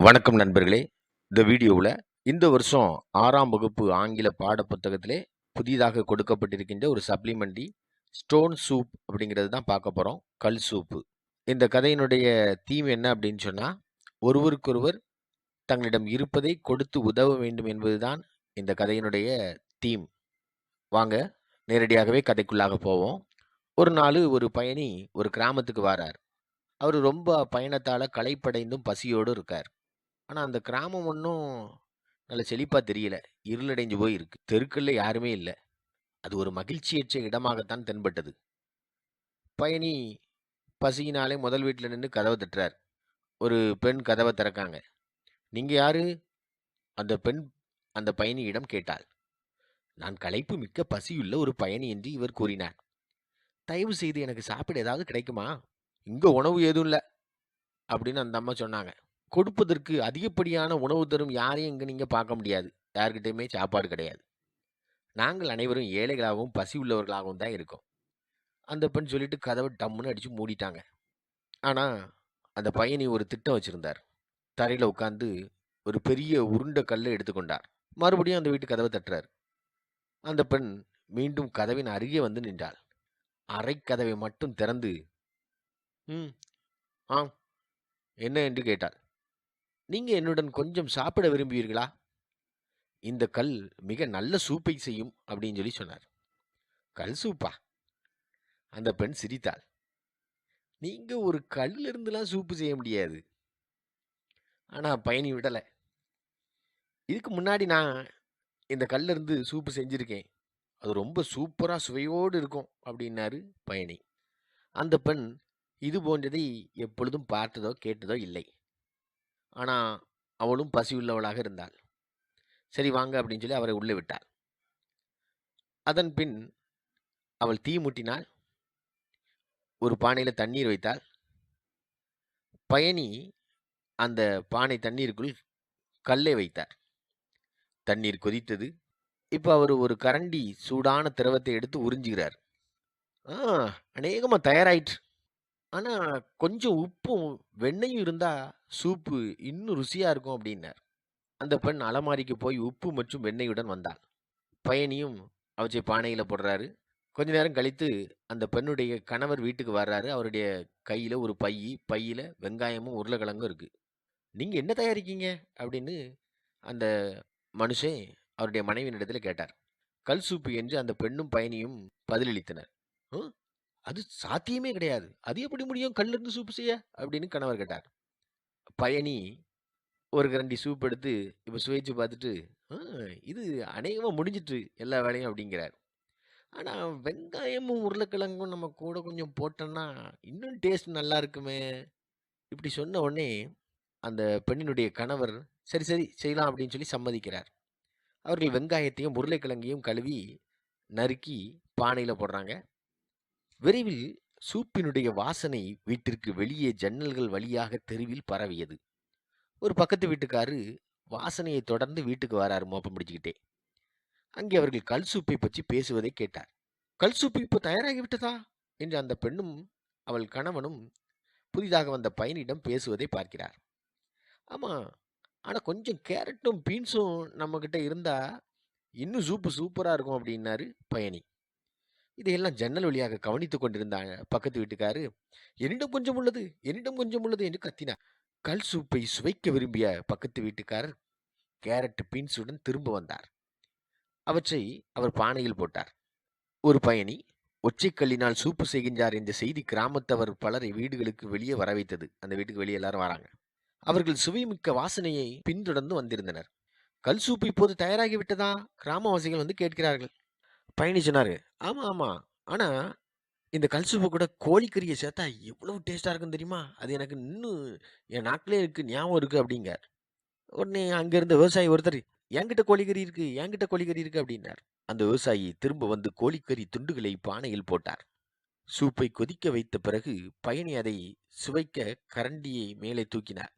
வணக்கம் நண்பர்களே. இந்த வீடியோவில் இந்த வருஷம் 6ஆம் வகுப்பு ஆங்கில பாட புத்தகத்திலே புதிதாக கொடுக்கப்பட்டிருக்கின்ற ஒரு சப்ளிமெண்ட்ரி ஸ்டோன் சூப் அப்படிங்கிறது தான் பார்க்க போகிறோம். கல் சூப்பு. இந்த கதையினுடைய தீம் என்ன அப்படின்னு சொன்னால், ஒருவருக்கொருவர் தங்களிடம் இருப்பதை கொடுத்து உதவ வேண்டும் என்பதுதான் இந்த கதையினுடைய தீம். வாங்க நேரடியாகவே கதைக்குள்ளாக போவோம். ஒரு நாள் ஒரு பயணி ஒரு கிராமத்துக்கு வாரார். அவர் ரொம்ப பயணத்தால் களைப்படைந்தும் பசியோடு இருக்கார். ஆனா, அந்த கிராமம் ஒண்ணும் நல்ல செழிப்பா தெரியல. இருளடைஞ்சு போய் இருக்கு. தெருக்கள்ல யாருமே இல்ல. அது ஒரு மகிழ்ச்சியற்ற இடமாகத்தான் தென்பட்டது. பயணி பசியினாலே முதல் வீட்ல நின்னு கதவ தட்டுறார். ஒரு பெண் கதவ திறக்காங்க. "நீங்க யாரு?" அந்த பெண் அந்த பயணியிடம் கேட்டாள். "நான் களைப்பு மிக்க பசியுள்ள ஒரு பயணி" என்று இவர் கூறினார். "தயவு செய்து எனக்கு சாப்பிட ஏதாவது கிடைக்குமா?" "இங்க உணவு ஏதும் இல்ல" அப்படின்னு அந்த அம்மா சொன்னாங்க. கொடுப்பதற்கு அதிகப்படியான உணவு தரும் யாரையும் இங்க நீங்க பார்க்க முடியாது. யார்கிட்டயுமே சாப்பாடு கிடையாது. நாங்கள் அனைவரும் ஏழைகளாகவும், பசி உள்ளவர்களாகவும் தான் இருக்கோம். அந்த பெண் சொல்லிட்டு கதவ டம்முன்னு அடிச்சு மூடிட்டாங்க. ஆனா, அந்த பயணி ஒரு திட்டம் வச்சிருந்தார். தரையில உட்கார்ந்து ஒரு பெரிய உருண்ட கல்ல எடுத்துக்கொண்டார். மறுபடியும் அந்த வீட்டு கதவ தட்டுறார். அந்த பெண் மீண்டும் கதவின் அருகே வந்து நின்றாள். அறைக்கதவை மட்டும் திறந்து, "ம், ஆம், என்ன?" என்று கேட்டாள். "நீங்க என்னுடன் கொஞ்சம் சாப்பிட விரும்புவீர்களா? இந்த கல் மிக நல்ல சூப்பை செய்யும்" அப்படின்னு சொன்னார். "கல் சூப்பா?" அந்த பெண் சிரித்தாள். "நீங்க ஒரு கல்லுல இருந்துலாம் சூப்பு செய்ய முடியாது." ஆனா பயணி விடல. "இதுக்கு முன்னாடி நான் இந்த கல்ல இருந்து சூப்பு செஞ்சிருக்கேன். அது ரொம்ப சூப்பரா சுவையோடு இருக்கும்" அப்படின்னாரு பயணி. அந்த பெண் இது போன்றதை எப்பொழுதும் பார்த்ததோ, கேட்டதோ இல்லை. ஆனா அவளும் பசியுள்ளவளாக இருந்தாள். "சரி வாங்க" அப்படின்னு சொல்லி அவரை உள்ளே விட்டாள். அதன் பின் அவள் தீ மூட்டினாள். ஒரு பானையில தண்ணீர் வைத்தாள். பயணி அந்த பானை தண்ணீருக்குள் கல்லை வைத்தார். தண்ணீர் கொதித்தது. இப்ப அவரு ஒரு கரண்டி சூடான திரவத்தை எடுத்து உறிஞ்சுகிறார். "ஆ, அநேகமா தயாராயிற்று. ஆனா கொஞ்சம் உப்பும், வெண்ணெயும் இருந்தா சூப்பு இன்னும் ருசியா இருக்கும்" அப்படின்னார். அந்த பெண் அலமாரிக்கு போய் உப்பு மற்றும் வெண்ணெயுடன் வந்தாள். பயணியும் அவற்றை பானையில போடுறாரு. கொஞ்ச நேரம் கழித்து அந்த பெண்ணுடைய கணவர் வீட்டுக்கு வர்றாரு. அவருடைய கையில ஒரு பையில வெங்காயமும், உருளைக்கிழங்கும் இருக்கு. "நீங்க என்ன தயாரிக்கீங்க?" அப்படின்னு அந்த மனுஷன் அவருடைய மனைவியினிடத்தில கேட்டார். "கல் சூப்பு" என்று அந்த பெண்ணும் பயணியும் பதிலளித்தனர். "ம், அது சாத்தியமே கிடையாது. அது எப்படி முடியும் கல்ல இருந்து சூப்பு செய்ய?" அப்படின்னு கணவர் கேட்டார். பயணி ஒரு கரண்டி சூப் எடுத்து இப்ப சுவைச்சு பார்த்துட்டு, "ஆ, இது அநேகமா முடிஞ்சிட்டு எல்லா வேலையும்" அப்படிங்கிறார். "ஆனா வெங்காயமும், உருளைக்கிழங்கும் நம்ம கூட கொஞ்சம் போட்டோம்னா இன்னும் டேஸ்ட் நல்லா இருக்குமே." இப்படி சொன்ன உடனே அந்த பெண்ணினுடைய கணவர், "சரி, சரி செய்யலாம்" அப்படின்னு சொல்லி சம்மதிக்கிறார். அவர்கள் வெங்காயத்தையும், உருளைக்கிழங்கையும் கழுவி, நறுக்கி பானையில போடுறாங்க. விரைவில் சூப்பினுடைய வாசனை வீட்டிற்கு வெளியே ஜன்னல்கள் வழியாக தெருவில் பரவியது. ஒரு பக்கத்து வீட்டுக்காரு வாசனையை தொடர்ந்து வீட்டுக்கு வராரு மோப்பம் பிடிச்சுக்கிட்டே. அங்கே அவர்கள் கல் சூப்பை பற்றி பேசுவதை கேட்டார். "கல் சூப்பு இப்போ தயாராகி விட்டதா?" என்று அந்த பெண்ணும் அவள் கணவனும் புதிதாக வந்த பயணியிடம் பேசுவதை பார்க்கிறார். "ஆமா, ஆனா கொஞ்சம் கேரட்டும் பீன்ஸும் நம்ம கிட்ட இருந்தா இன்னும் சூப்பு சூப்பரா இருக்கும்" அப்படின்னாரு பயணி. இதையெல்லாம் ஜன்னல் வழியாக கவனித்துக் கொண்டிருந்தாங்க பக்கத்து வீட்டுக்காரு. "என்னிடம் கொஞ்சம் உள்ளது, என்னிடம் கொஞ்சம் உள்ளது" என்று கத்தினார். கல் சூப்பை சுவைக்க விரும்பிய பக்கத்து வீட்டுக்காரர் கேரட் பீன்ஸுடன் திரும்ப வந்தார். அவற்றை அவர் பானையில் போட்டார். ஒரு பயணி ஒற்றைக்கல்லினால் சூப்பு செய்கின்றார் என்ற செய்தி கிராமத்தவர் பலரை வீடுகளுக்கு வெளியே வர வைத்தது. அந்த வீட்டுக்கு வெளியே எல்லாரும் வராங்க. அவர்கள் சுவைமிக்க வாசனையை பின்தொடர்ந்து வந்திருந்தனர். "கல் சூப்பு இப்போது தயாராகி விட்டதா?" கிராமவாசிகள் வந்து கேட்கிறார்கள். பயணி சொன்னாரு, "ஆமா, ஆமா. ஆனா இந்த கல் சூப்பு கூட கோழிக்கறிய சேர்த்தா எவ்வளவு டேஸ்ட்டா இருக்கும் தெரியுமா? அது எனக்கு இன்னும் என் நாக்கிலே இருக்கு, ஞாபகம் இருக்கு" அப்படிங்கார். உடனே அங்க இருந்த விவசாயி ஒருத்தர், "என்கிட்ட கோழிக்கறி இருக்கு, என்கிட்ட கோழிக்கறி இருக்கு" அப்படின்னார். அந்த விவசாயி திரும்ப வந்து கோழிக்கறி துண்டுகளை பானையில் போட்டார். சூப்பை கொதிக்க வைத்த பிறகு பயணி அதை சுவைக்க கரண்டியை மேலே தூக்கினார்.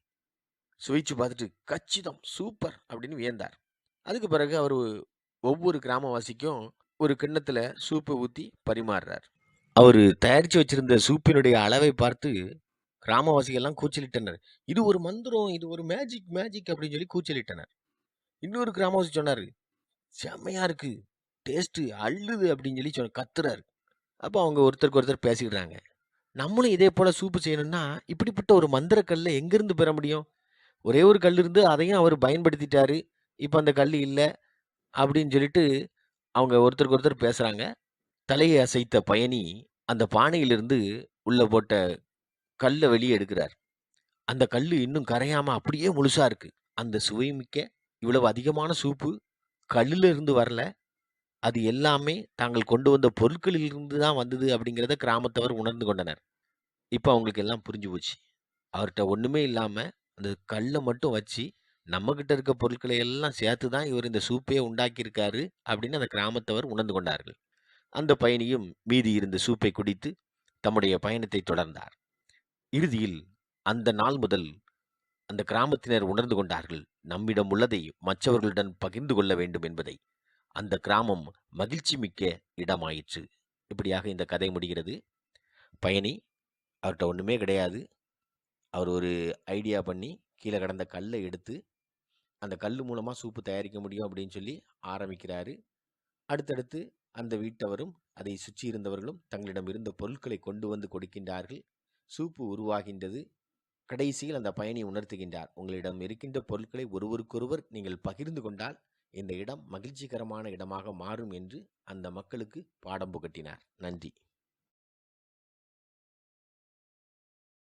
சுவைச்சு பார்த்துட்டு, "கச்சிதம், சூப்பர்" அப்படின்னு வியந்தார். அதுக்கு பிறகு அவரு ஒவ்வொரு கிராமவாசிக்கும் ஒரு கிண்ணத்துல சூப்ப ஊத்தி பரிமாறுறார். அவரு தயாரிச்சு வச்சிருந்த சூப்பினுடைய அளவை பார்த்து கிராமவாசிகள்லாம் கூச்சலிட்டனர். "இது ஒரு மந்திரம், இது ஒரு மேஜிக், மேஜிக்" அப்படின்னு சொல்லி கூச்சலிட்டனர். இன்னொரு கிராமவாசி சொன்னாரு, "செம்மையா இருக்கு. டேஸ்ட்டு அள்ளுது" அப்படின்னு சொல்லி கத்துறாரு. அப்போ அவங்க ஒருத்தருக்கு ஒருத்தர் பேசிக்கிடுறாங்க. நம்மளும் இதே போல சூப்பு செய்யணும்னா, இப்படிப்பட்ட ஒரு மந்திர கல்ல எங்கிருந்து பெற முடியும்? ஒரே ஒரு கல் இருந்து அதையும் அவர் பயன்படுத்திட்டாரு. இப்ப அந்த கல்லு இல்ல அப்படின்னு சொல்லிட்டு அவங்க ஒருத்தருக்கு ஒருத்தர் பேசுறாங்க. தலையை அசைத்த பயணி அந்த பானையிலிருந்து உள்ள போட்ட கல்ல வெளியே எடுக்கிறார். அந்த கல்லு இன்னும் கரையாம அப்படியே முழுசா இருக்கு. அந்த சுவைமிக்க இவ்வளவு அதிகமான சூப்பு கல்லுல இருந்து வரல. அது எல்லாமே தாங்கள் கொண்டு வந்த பொருட்களில் இருந்து தான் வந்தது அப்படிங்கிறத கிராமத்தவர் உணர்ந்து கொண்டனர். இப்ப அவங்களுக்கு எல்லாம் புரிஞ்சு போச்சு. அவர்ட்ட ஒண்ணுமே இல்லாம, அந்த கல்ல மட்டும் வச்சு, நம்மகிட்ட இருக்க பொருட்களை எல்லாம் சேர்த்து தான் இவர் இந்த சூப்பே உண்டாக்கியிருக்காரு அப்படின்னு அந்த கிராமத்தவர் உணர்ந்து கொண்டார்கள். அந்த பயணியும் மீதி இருந்த சூப்பை குடித்து தம்முடைய பயணத்தை தொடர்ந்தார். இறுதியில் அந்த நாள் முதல் அந்த கிராமத்தினர் உணர்ந்து கொண்டார்கள். நம்மிடம் உள்ளதை மற்றவர்களுடன் பகிர்ந்து கொள்ள வேண்டும் என்பதை. அந்த கிராமம் மகிழ்ச்சி மிக்க இடமாயிற்று. இப்படியாக இந்த கதை முடிகிறது. பயணி அவர்ட்ட ஒண்ணுமே கிடையாது. அவர் ஒரு ஐடியா பண்ணி கீழ கிடந்த கல்ல எடுத்து, அந்த கல்லு மூலமா சூப்பு தயாரிக்க முடியும் அப்படின்னு சொல்லி ஆரம்பிக்கிறாரு. அடுத்தடுத்து அந்த வீட்டவரும், அதை சுற்றி இருந்தவர்களும் தங்களிடம் இருந்த பொருட்களை கொண்டு வந்து கொடுக்கின்றார்கள். சூப்பு உருவாகின்றது. கடைசியில் அந்த பயணி உணர்த்துகின்றார். உங்களிடம் இருக்கின்ற பொருட்களை ஒருவருக்கொருவர் நீங்கள் பகிர்ந்து கொண்டால், இந்த இடம் மகிழ்ச்சிகரமான இடமாக மாறும் என்று அந்த மக்களுக்கு பாடம் புகட்டினார். நன்றி.